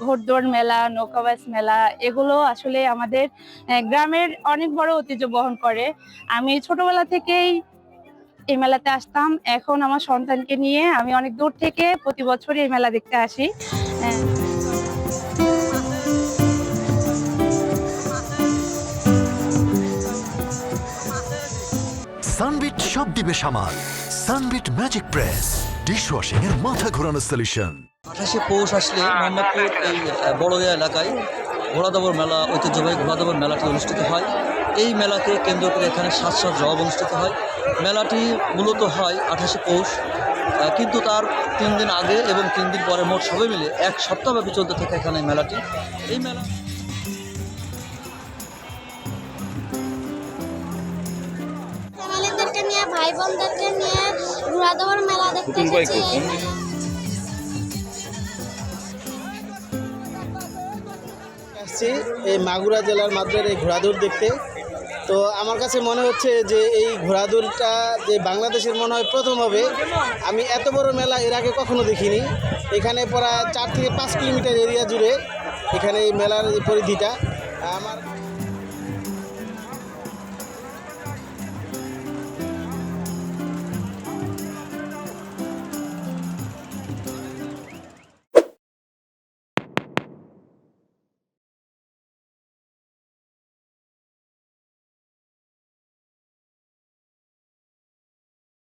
ঘোড়দৌড় মেলা, নৌকাবাজ মেলা এগুলো আসলে আমাদের গ্রামের অনেক বড় ঐতিহ্য বহন করে। আমি ছোটবেলা থেকেই এই মেলাতে আসতাম। এখন আমার সন্তানকে নিয়ে আমি অনেক দূর থেকে প্রতি বছরই এই মেলা দেখতে আসি। সানবিট সব দিবে সামাল। সানবিট ম্যাজিক প্রেস ডিশওয়াশিং এর মাথা ঘোরানো সলিউশন। 28শে পৌষ আসলে মোহাম্মদপুর এই বড়দিয়া এলাকায় ঘোড়াদৌড় মেলা, ঐতিহ্যবাহী ঘোড়াদৌড় মেলাটি অনুষ্ঠিত হয়। এই মেলাকে কেন্দ্র করে এখানে সাজ জবাব অনুষ্ঠিত হয়। মেলাটি মূলত হয় 28শে পৌষ, কিন্তু তার 3 দিন আগে এবং 3 দিন পরে মোট সবাই মিলে 1 সপ্তাহব্যাপী চলতে থাকে এখানে মেলাটি। এই মেলা ফ্যামিলিদেরকে নিয়ে, ভাই বোনদেরকে নিয়ে ঘোড়াদৌড় মেলা দেখতে এসেছি। আসছি এই মাগুরা জেলার মাদ্রার এই ঘোড়াদৌড় দেখতে। তো আমার কাছে মনে হচ্ছে যে এই ঘোড়াদৌড়টা যে বাংলাদেশের মনে হয় প্রথম হবে। আমি এত বড় মেলা এর আগে কখনো দেখিনি। এখানে প্রায় 4 থেকে 5 কিলোমিটার এরিয়া জুড়ে এখানে এই মেলার পরিধিটা আমার